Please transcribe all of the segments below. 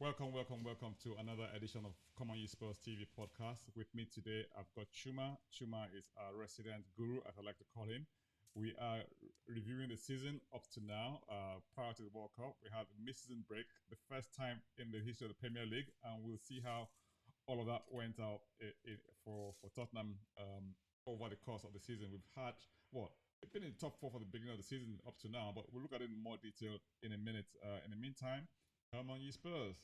Welcome to another edition of ComeonyespursTV podcast. With me today, I've got Chuma. Chuma is our resident guru, as I like to call him. We are reviewing the season up to now. Prior to the World Cup, we had a mid-season break, the first time in the history of the Premier League, and we'll see how all of that went out for Tottenham over the course of the season. We've had it's been in the top four for the beginning of the season up to now, but we'll look at it in more detail in a minute. In the meantime, come on, you Spurs.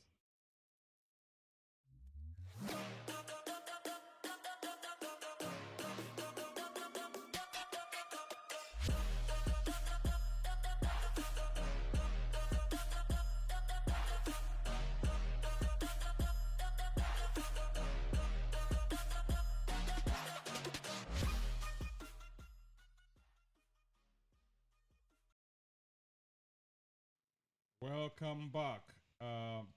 Welcome back.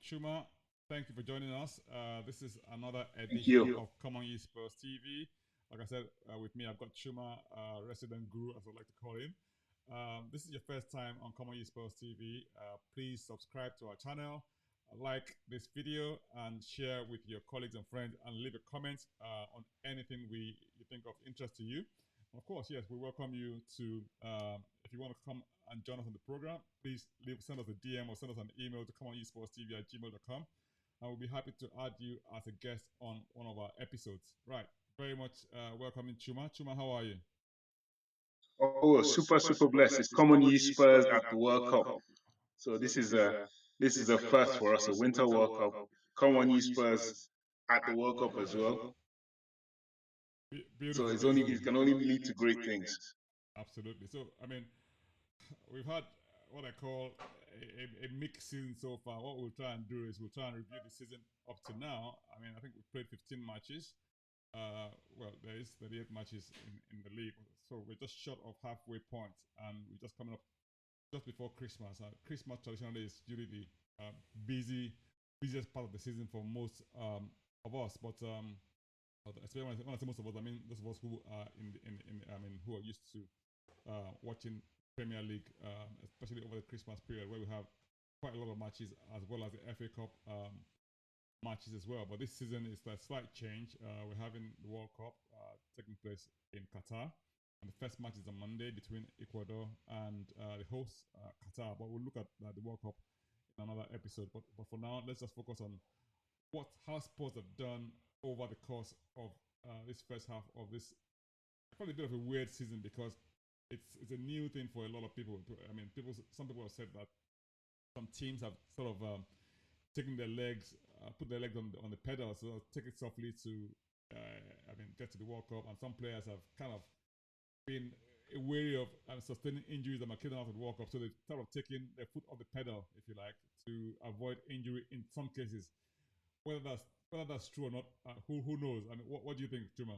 Chuma, thank you for joining us. This is another edition of Come On Spurs TV. Like I said, with me, I've got Chuma, resident guru, as I like to call him. This is your first time on Come On Spurs TV. Please subscribe to our channel, like this video, and share with your colleagues and friends, and leave a comment on anything you think of interest to you. Of course, yes, we welcome you to, if you want to come and join us on the program, please send us a DM or send us an email to comeonyespursTV@gmail.com, and we'll be happy to add you as a guest on one of our episodes. Right, very much welcoming Chuma. Chuma, how are you? Oh, super blessed. It's Come On Ye Spurs at the World Cup. So this is a first for us, a Winter World Cup. Come On Ye Spurs at the World Cup as well. Beautiful. So it can only lead to great things. Absolutely. So I mean, we've had what I call a mixed season so far. What we'll try and do is we'll try and review the season up to now. I mean, I think we've played 15 matches. Well, there is 38 matches in the league, so we're just short of halfway point, and we're just coming up just before Christmas. Christmas traditionally is usually the busiest part of the season for most of us, but especially when I say most of us, I mean those of us who are who are used to watching Premier League, especially over the Christmas period, where we have quite a lot of matches, as well as the FA Cup matches as well. But this season is a slight change. We're having the World Cup taking place in Qatar, and the first match is on Monday between Ecuador and the host Qatar. But we'll look at the World Cup in another episode. But for now, let's just focus on how Spurs have done over the course of this first half of this. Probably a bit of a weird season, because it's a new thing for a lot of people. I mean, some people have said that some teams have sort of taken their legs, put their legs on the pedal, so take it softly to, get to the World Cup. And some players have kind of been wary of sustaining injuries that might kill them out of the World Cup, so they've sort of taken their foot off the pedal, if you like, to avoid injury in some cases. Whether that's true or not, who knows? I mean, what do you think, Juma?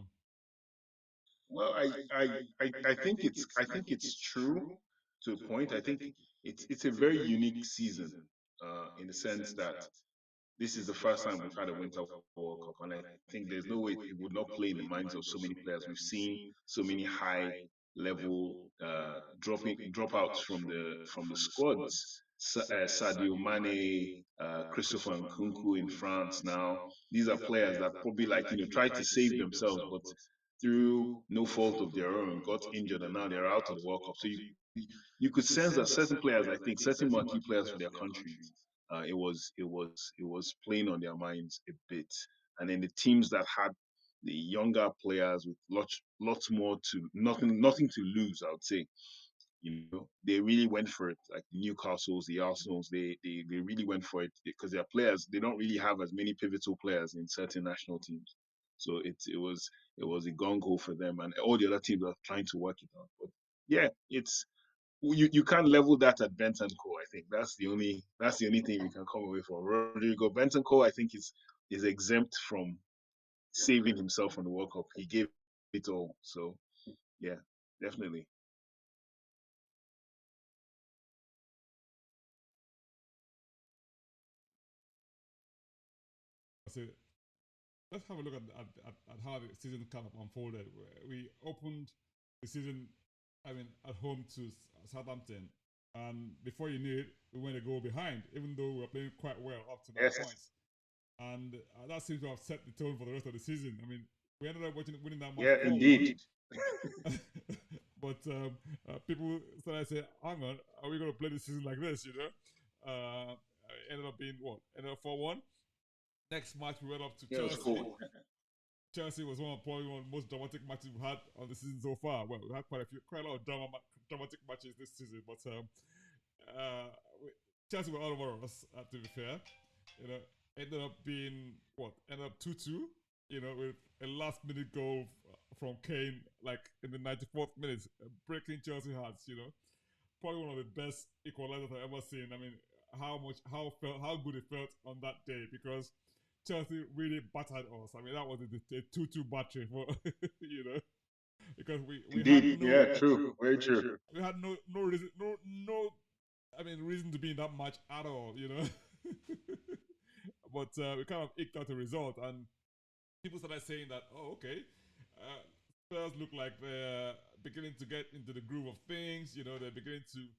Well, I think it's true to a point. I think it's a very unique season in the sense that this is the first time we've had a Winter World Cup, and I think there's no way it would not play in the minds of so many players. We've seen so many high level dropouts from the squads. Sadio Mane, Christopher Nkunku in France now. These are players that probably tried to save themselves, but through no fault of their own, got injured, and now they're out of the World Cup. So you could sense that certain players, I think, certain marquee players for their countries, it was playing on their minds a bit. And then the teams that had the younger players with lots more to nothing to lose, I would say. They really went for it. Like the Newcastles, the Arsenals, they really went for it, because their players, they don't really have as many pivotal players in certain national teams. So it was a gung ho for them, and all the other teams are trying to work it out. But yeah, you can't level that at Bentancur. I think that's the only thing we can come away from. Rodrigo Bentancur, I think, is exempt from saving himself from the World Cup. He gave it all. So yeah, definitely. So let's have a look at how the season kind of unfolded. We opened the season, at home to Southampton, And before you knew it, we went a goal behind, even though we were playing quite well up to that Yes. point. And that seems to have set the tone for the rest of the season. I mean, we ended up winning that match Yeah, 4-1. indeed. But people started saying, hang on, are we going to play this season like this, you know? Ended up being what? Ended up 4-1. Next match, we went up to Yeah, it was Chelsea. cool. Chelsea was probably one of the most dramatic matches we've had on the season so far. Well, we had quite a lot of dramatic matches this season, but uh, Chelsea were all over us. To be fair, you know, ended up being what? Ended up 2-2. You know, with a last-minute goal from Kane, like in the 94th minute, breaking Chelsea hearts. You know, probably one of the best equalizers I've ever seen. I mean, how good it felt on that day, because Chelsea really battered us. I mean, that was a 2-2 battery for you know, because we had Indeed. no Yeah, true. Very true. we had no reason I mean reason to be in that match at all, you know. But we kind of eked out a result, and people started saying that, oh, okay, Spurs look like they're beginning to get into the groove of things. You know, they're beginning to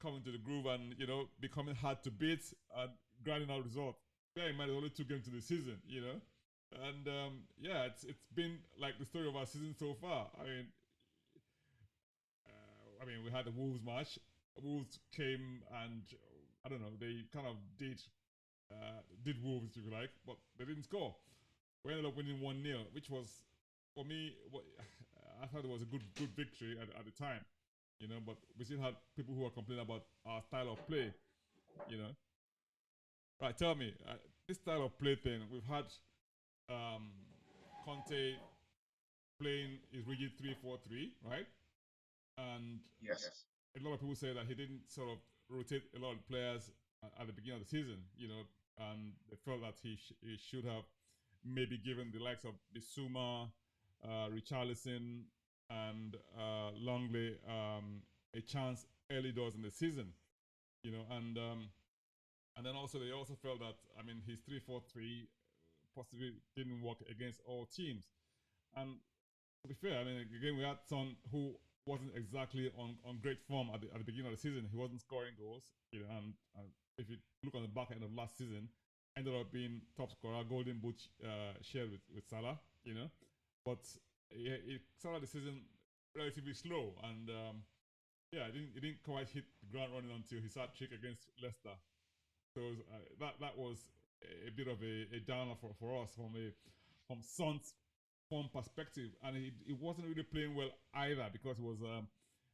come into the groove and, you know, becoming hard to beat and grinding out results. Bear in mind, there's only 2 games to the season, you know, and yeah, it's been like the story of our season so far. I mean, we had the Wolves match. Wolves came and I don't know, they kind of did Wolves, if you like, but they didn't score. We ended up winning 1-0, which was for me. I thought it was a good victory at the time, you know. But we still had people who are complaining about our style of play, you know. Right, tell me, this style of play thing. We've had um, Conte playing his rigid 3-4-3, right? And Yes. a lot of people say that he didn't sort of rotate a lot of players at the beginning of the season, you know, and they felt that he should have maybe given the likes of Bissouma, Richarlison, and Longley a chance early doors in the season, you know, and then also they also felt that, I mean, his 3-4-3 possibly didn't work against all teams. And to be fair, I mean, again, we had Son who wasn't exactly on great form at the beginning of the season. He wasn't scoring goals, you know, and if you look on the back end of last season, ended up being top scorer, golden boot shared with Salah, you know. But it started the season relatively slow, and yeah, it didn't quite hit the ground running until his hat trick against Leicester. So that was a bit of a downer for us from Son's form perspective, and he wasn't really playing well either, because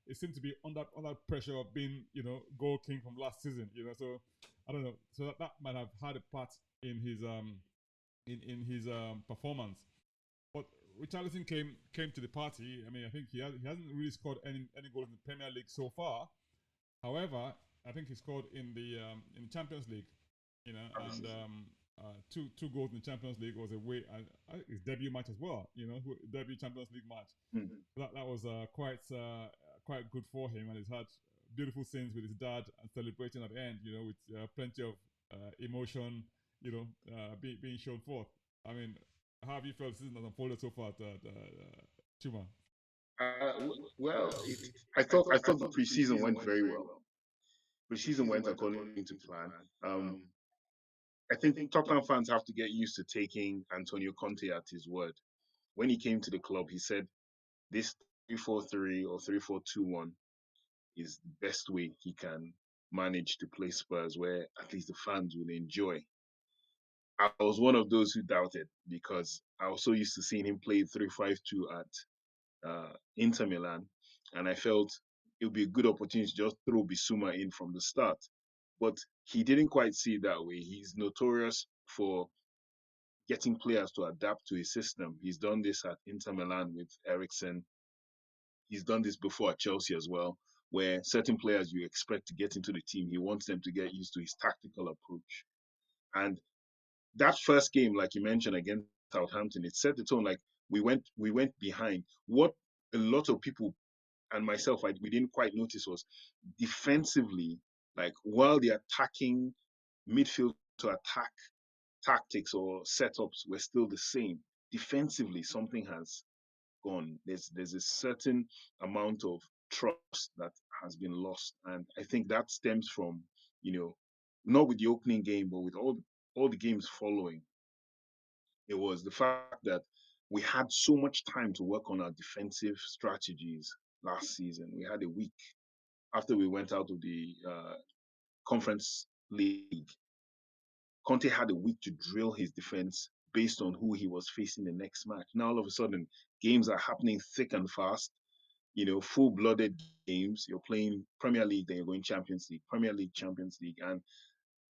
it seemed to be under pressure of being, you know, goal king from last season, you know. So I don't know. So that might have had a part in his in his performance. But Richarlison came to the party. I mean, I think he hasn't really scored any goals in the Premier League so far. However, I think he scored in the Champions League, you know, and two goals in the Champions League was away, his debut match as well, you know, debut Champions League match. Mm-hmm. That was quite good for him, and he's had beautiful scenes with his dad and celebrating at the end, you know, with plenty of emotion, you know, being shown forth. I mean, how have you felt the season has unfolded so far, Chuma? Well, I thought the preseason went very well. Preseason went according to plan. I think Tottenham fans have to get used to taking Antonio Conte at his word. When he came to the club, he said this 3-4-3 or 3-4-2-1 is the best way he can manage to play Spurs, where at least the fans will enjoy. I was one of those who doubted, because I was so used to seeing him play 3-5-2 at Inter Milan, and I felt it would be a good opportunity to just throw Bissouma in from the start. But he didn't quite see it that way. He's notorious for getting players to adapt to his system. He's done this at Inter Milan with Eriksen. He's done this before at Chelsea as well, where certain players you expect to get into the team, he wants them to get used to his tactical approach. And that first game, like you mentioned, against Southampton, it set the tone. Like we went behind. What a lot of people and myself, we didn't quite notice was defensively, like while the attacking midfield to attack tactics or setups were still the same, defensively something has gone. There's a certain amount of trust that has been lost. And I think that stems from, not with the opening game, but with all the games following. It was the fact that we had so much time to work on our defensive strategies last season. We had a week after we went out of the conference league. Conte had a week to drill his defense based on who he was facing the next match. Now all of a sudden, games are happening thick and fast. Full-blooded games. You're playing Premier League, then you're going Champions League, Premier League, Champions League,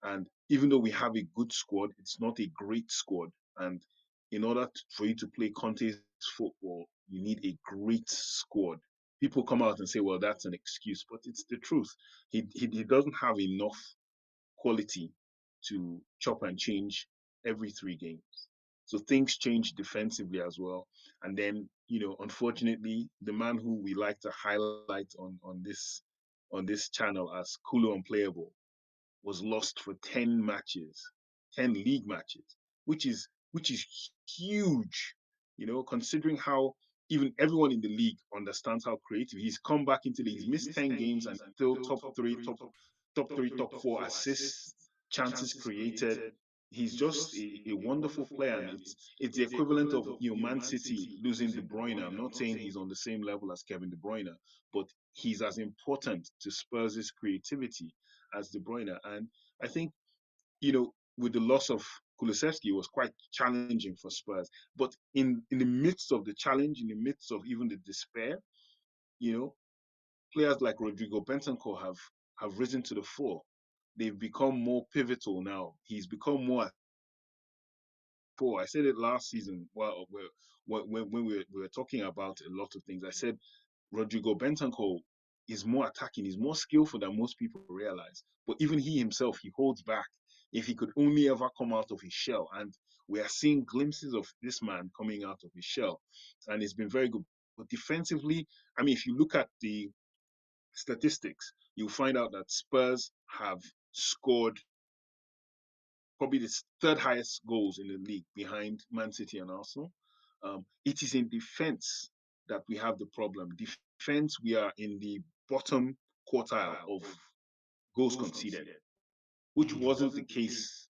and even though we have a good squad, it's not a great squad. And in order for you to play Conte's football, you need a great squad. People come out and say, "Well, that's an excuse," but it's the truth. He doesn't have enough quality to chop and change every 3 games. So things change defensively as well. And then, unfortunately, the man who we like to highlight on this channel as Kulu unplayable was lost for 10 matches, 10 league matches, which is huge, considering how even everyone in the league understands how creative he's come back into the league. He's missed 10 games and still top three, top four assists, chances created. He's just a wonderful player, and it's the equivalent of Man City losing De Bruyne. I'm not saying he's on the same level as Kevin De Bruyne, but he's as important to Spurs' creativity as De Bruyne. And I think, with the loss of Kulusevski, it was quite challenging for Spurs. But in the midst of the challenge, in the midst of even the despair, you know, players like Rodrigo Bentancur have risen to the fore. They've become more pivotal now. He's become more. I said it last season. Well, when we were talking about a lot of things, I said Rodrigo Bentancur is more attacking. He's more skillful than most people realize. But even he himself, he holds back. If he could only ever come out of his shell, and we are seeing glimpses of this man coming out of his shell, and it's been very good. But defensively, I mean, if you look at the statistics, you'll find out that Spurs have scored probably the third highest goals in the league behind Man City and Arsenal. It is in defense that we have the problem. Defense, we are in the bottom quartile of goals conceded, which wasn't the case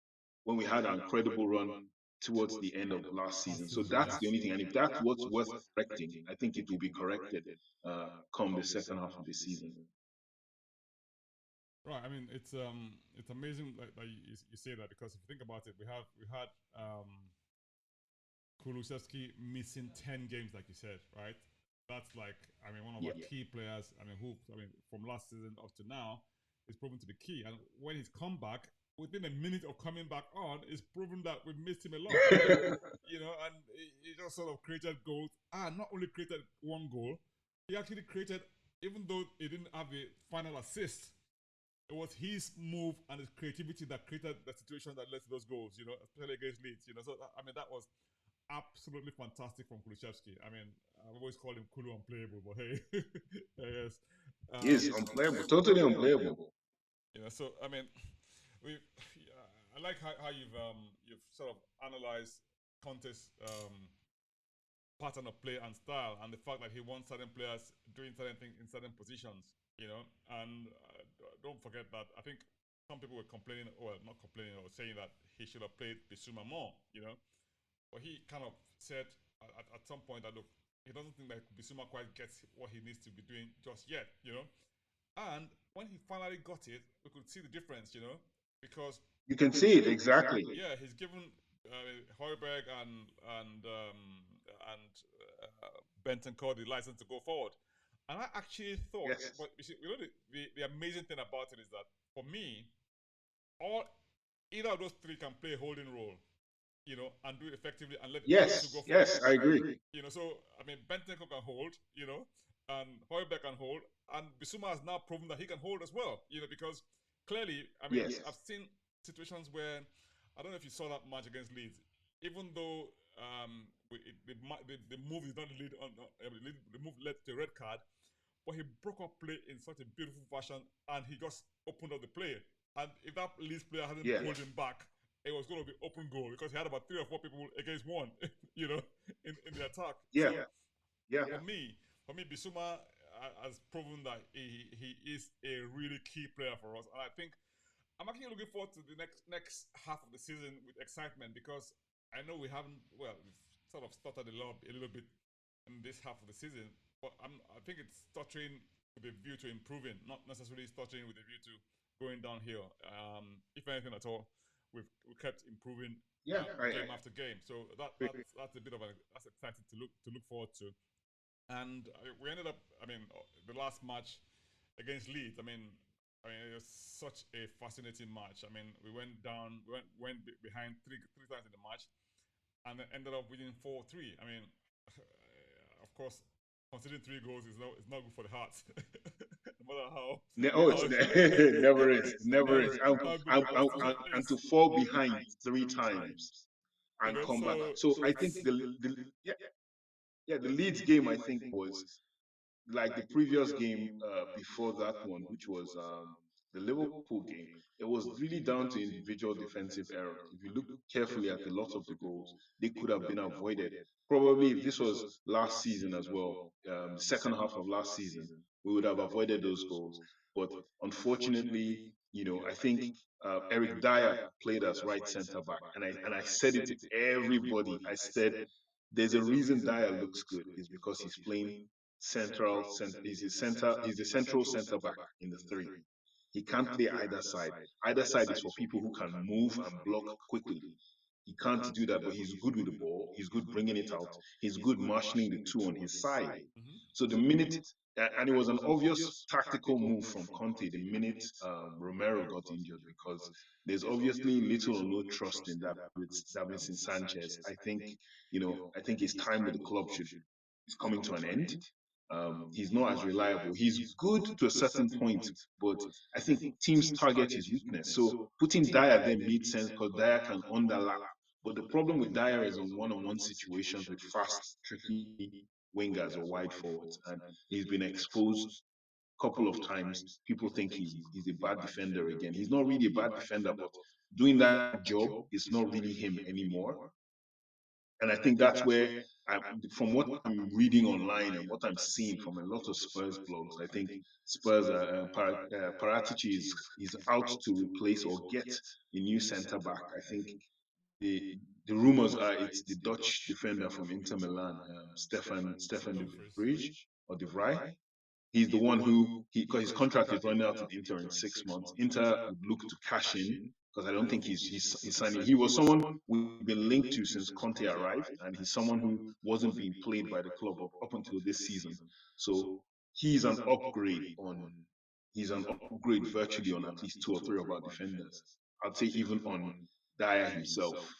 when we had our incredible run towards the end of last season. So that's the only thing. And if that's what's worth correcting, I think it will be corrected come the second half of the season. Right. I mean, it's amazing that you say that, because if you think about it, we had Kulusevski missing 10 games, like you said, right? That's like, I mean, one of our key players. I mean, from last season up to now, is proven to be key. And when he's come back, within a minute of coming back on, it's proven that we've missed him a lot. And he just sort of created goals. And not only created one goal, he actually created, even though he didn't have a final assist, it was his move and his creativity that created the situation that led to those goals, especially against Leeds. So, I mean, that was absolutely fantastic from Kulusevski. I mean, I've always called him Kulu unplayable, but hey, yes. He is unplayable, totally unplayable. So, I mean, I like how you've sort of analyzed Conte's pattern of play and style, and the fact that he wants certain players doing certain things in certain positions, and don't forget that I think some people were complaining, or not complaining, or saying that he should have played Bissouma more, but he kind of said at some point that, look, he doesn't think that Bissouma quite gets what he needs to be doing just yet, and when he finally got it, we could see the difference, because you can see it exactly. Yeah, he's given Højbjerg and Bentancur the license to go forward. And I actually thought, but you see, the amazing thing about it is that, for me, either of those three can play a holding role, and do it effectively and let yes, go forward. Yes, I agree. So I mean, Bentancur can hold, and Højbjerg can hold, and Bissouma has now proven that he can hold as well, because clearly, I mean, I've seen situations where, I don't know if you saw that match against Leeds, even though the move is not lead on the move led to a red card, but he broke up play in such a beautiful fashion, and he just opened up the play. And if that Leeds player hadn't pulled him back, it was going to be open goal, because he had about 3 or 4 people against one, in the attack. Yeah. For me, Bissouma, has proven that he is a really key player for us, and I think I'm actually looking forward to the next half of the season with excitement because I know we haven't we've sort of stuttered a little bit in this half of the season, but I think it's stuttering with a view to improving, not necessarily stuttering with a view to going downhill. If anything at all, we kept improving Yeah, game after game. So that's a bit of that's exciting to look forward to. And we ended up, I mean, the last match against Leeds. I mean, it was such a fascinating match. I mean, we went down, went behind three times in the match, and then ended up winning 4-3. I mean, of course, conceding 3 goals is not good for the heart. No matter how. never is, never is. How good the constitution And is. to fall behind 3 times You and know, come back. so So I think the yeah, the Leeds game I think was like the previous game before that one, which was the Liverpool game. It was really down to individual defensive errors. If you look carefully at a lot of the goals, they could have been avoided. Probably if this was last season as well, the second half of last season, we would have avoided those goals. But unfortunately, I think Eric Dyer played as right centre back, and I said it to everybody. I said there's a reason Dyer looks good is because he's playing he's a central center back in the three. He can't play either side. Either side is for people who can move and block quickly. He can't do that, but he's good with the ball. He's good bringing it out. He's good marshalling the two on his side. mhm. So the minute, and it was an obvious tactical move from Conte the minute Romero got injured, because there's obviously little or no trust in that with Davinson Sanchez. I think his time with the club is coming to an end. He's not as reliable. He's good to a certain point, but I think teams target his weakness. So putting Dyer there made sense because Dyer can underlap. But the problem with Dyer is on one-on-one situations with fast, tricky wingers or wide forwards, and he's been exposed a couple of times. People think he's a bad defender again. He's not really a bad defender, but doing that job is not really him anymore. And I think that's where, from what I'm reading online and what I'm seeing from a lot of Spurs blogs, I think Spurs Paratici is out to replace or get a new centre back. I think the the rumors are it's the Dutch defender from Inter Milan, Stefan de Dumfries. Vrij or de Vrij. He's the one who because his contract is running out in Inter in 6 months. Inter would look to cash in because I don't think he's signing. He was someone we've been linked to since Conte arrived, and he's someone who wasn't being played by the club up until this season. So he's an upgrade on. He's an upgrade virtually on at least two or three of our defenders. I'd say even on Dyer himself.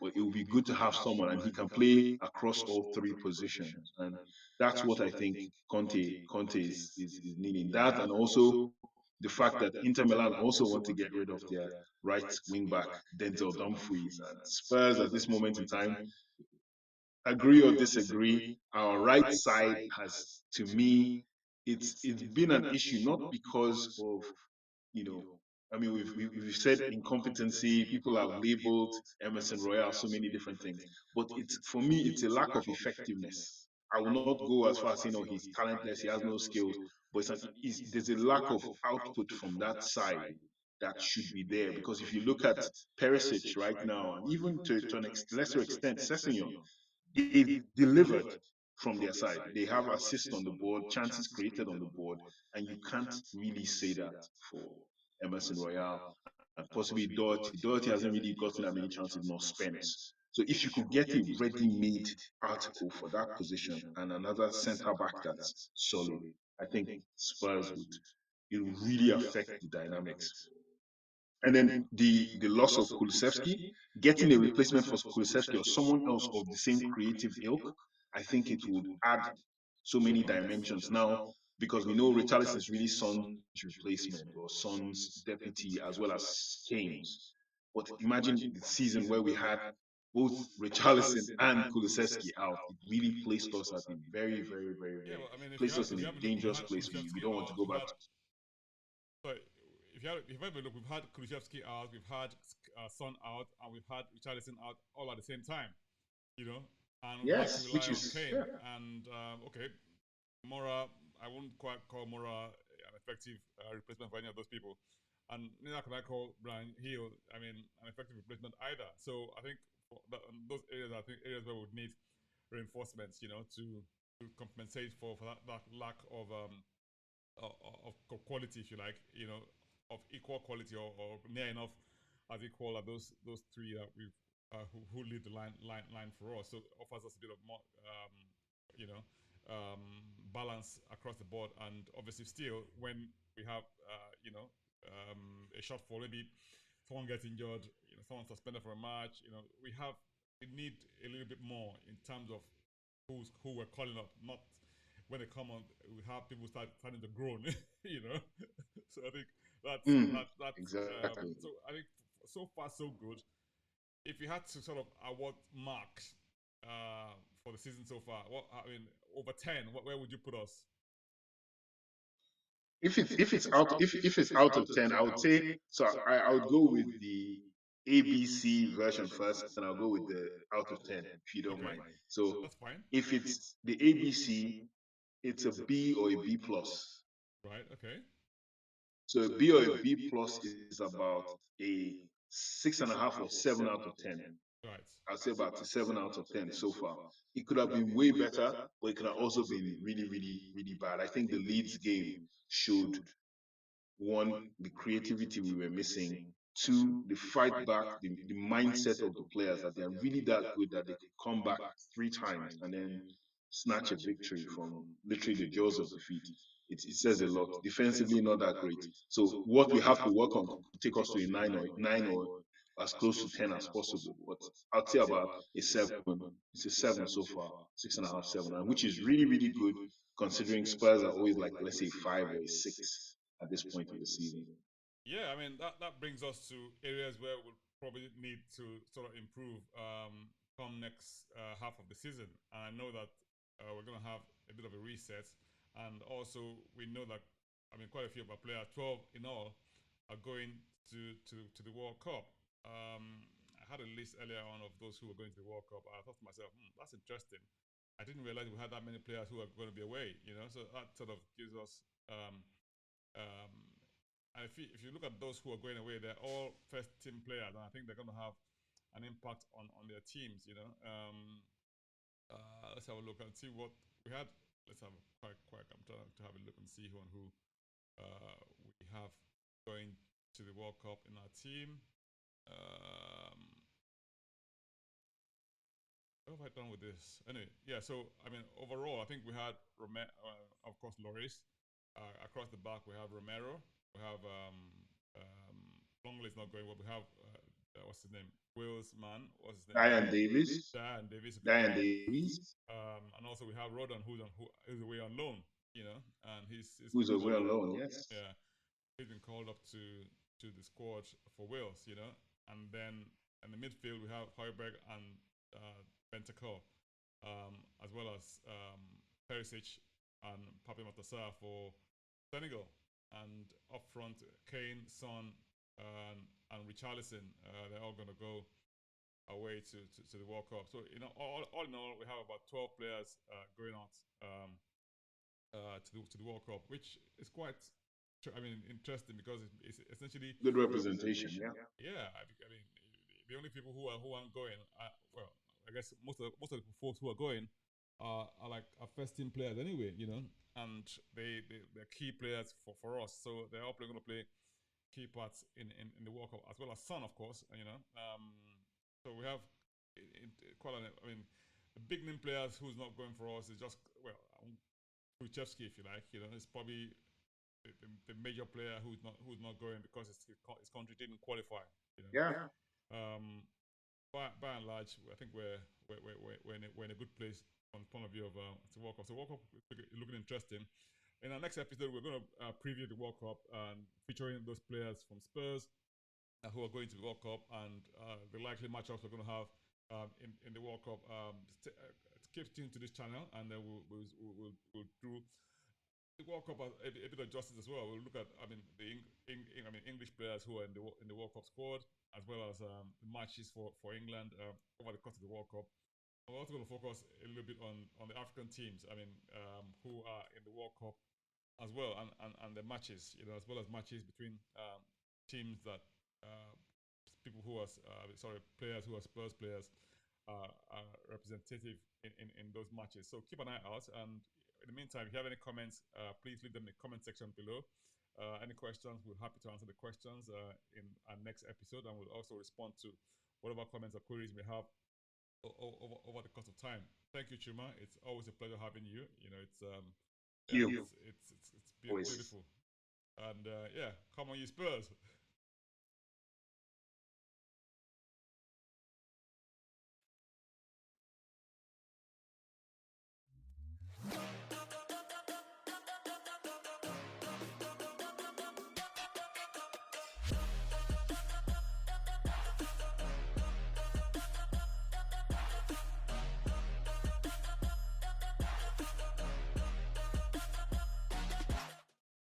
But it would be good to have someone, and he can play across all three positions, and that's what I think Conte is needing. That, and also the fact that Inter Milan also want to get rid of their right wing back Denzel Dumfries, and Spurs at this moment in time, agree or disagree, our right side has, to me, it's been an issue not because of you know. I mean, we've said incompetency. People have labeled Emerson Royal so many different things, but it's for me, it's a lack of effectiveness. I will not go as far as saying, "Oh, he's talentless, he has no skills," but there's a lack of output from that side that should be there. Because if you look at Perisic right now, and even to an lesser extent, Sessegnon, they've delivered from their side. They have assists on the board, chances created on the board, and you can't really say that for Emerson Royal and possibly Doherty. Doherty hasn't really gotten that many chances, nor Spence. So if you could get a ready-made article for that position and another centre back that's solid, I think Spurs would it will really affect the dynamics. And then the loss of Kulusevski, getting a replacement for Kulusevski or someone else of the same creative ilk, I think it would add so many dimensions now, because we know Richarlison is really Son's replacement or Son's deputy as well as Kane's. But imagine the season where we had both Richarlison and Kulusevski out. It really placed us at a very, very, very, Yeah, very well, I mean, placed us in if a you have a look, we've dangerous had place. We Kulusevski don't want to out. go back to. Sorry, if you have a look, we've had Kulusevski out, we've had Son out, and we've had Richarlison out all at the same time. And we've had to Yes, rely which on is Kane. And okay, Mora, I wouldn't quite call Mora an effective replacement for any of those people, and neither can I call Brian Hill, I mean, an effective replacement either. So I think those areas, I think areas where we would need reinforcements, you know, to compensate for that lack of quality, if you like, you know, of equal quality or near enough as equal as those three that we've who lead the line for us. So it offers us a bit of more, you know, balance across the board. And obviously, still when we have, you know, a shortfall, maybe someone gets injured, you know, someone suspended for a match, you know, we need a little bit more in terms of who we're calling up, not when they come on, we have people starting to groan, you know. So I think that's Exactly. so I think so far so good. If you had to sort of award marks for the season so far, what I mean over 10, where would you put us? If it's out of 10, I would say so. I would go with the ABC version first, and I'll go with the out of 10 if you don't Okay, mind. So that's fine. if it's the ABC, it's a B or a B plus. Right. Okay. So a B or a B plus is about a 6.5 or 7 out of 10. Right. I'd say about a 7 out of 10 so far. It could have been way better, but it could have also been really, really, really bad. I think the Leeds game showed one, the creativity we were missing. Two, the fight back, the mindset of the players that they're really that good that they could come back 3 times and then snatch a victory from literally the jaws of defeat. It says a lot. Defensively, not that great. So what we have to work on could take us to a nine or as close to 10 as possible. But I'd say about a 7. It's a 7 so far, 6.5, 7, and which is really, really good considering Spurs are always like, let's say, 5 or a 6 at this point in the season. Yeah, I mean that brings us to areas where we'll probably need to sort of improve come next half of the season. And I know that we're going to have a bit of a reset, and also we know that I mean quite a few of our players, 12 in all, are going to the World Cup. I had a list earlier on of those who were going to the World Cup. I thought to myself, that's interesting. I didn't realize we had that many players who are going to be away. You know, so that sort of gives us. Um, and if you look at those who are going away, they're all first team players, and I think they're going to have an impact on their teams. You know, let's have a look and see what we had. Let's have a quick. I'm trying to have a look and see who and who we have going to the World Cup in our team. What have I done with this? Anyway, yeah. So I mean, overall, I think we had of course, Loris. Across the back, we have Romero. We have Longley's not going well. We have what's his name? Wales man. What's his name? Diane Davis. Diane Davis. Diane Davies. And also we have Rodon, who's away on loan. You know, and he's who's away on loan. Yes. Yeah, he's been called up to the squad for Wales. You know, and then in the midfield we have Højbjerg and Bentancur, as well as Perisic and Pape Matar for Senegal, and up front Kane, Son, and Richarlison. They're all going to go away to the World Cup. So you know, all in all, we have about 12 players going out to the World Cup, which is quite, I mean, interesting because it's essentially good representation. Yeah. Yeah, I mean, the only people who aren't going, well, I guess most of the folks who are going are like our first team players anyway, you know, and they're key players for us. So they're all going to play key parts in the World Cup, as well as Son, of course, you know. So we have quite I mean, the big name players who's not going for us is just, well, Kuchevsky, if you like, you know, it's probably the major player who's not going because his country didn't qualify, you know. Yeah. By and large, I think we're in a good place from the point of view of the World Cup. So World Cup is looking interesting. In our next episode, we're going to preview the World Cup and featuring those players from Spurs who are going to the World Cup and the likely matchups we're going to have in the World Cup. Keep tuned to this channel, and then we'll do the World Cup a bit of justice as well. We'll look at, I mean, English players who are in the World Cup squad, as well as the matches for England over the course of the World Cup. We're also going to focus a little bit on the African teams. I mean, who are in the World Cup as well, and the matches, as well as matches between teams that people who are players who are Spurs players are representative in those matches. So keep an eye out. And in the meantime, if you have any comments, please leave them in the comment section below. Any questions, we're happy to answer the questions in our next episode, and we'll also respond to whatever comments or queries we have over the course of time. Thank you, Chuma. It's always a pleasure having you. It's You it's always. beautiful. And yeah, come on, you Spurs.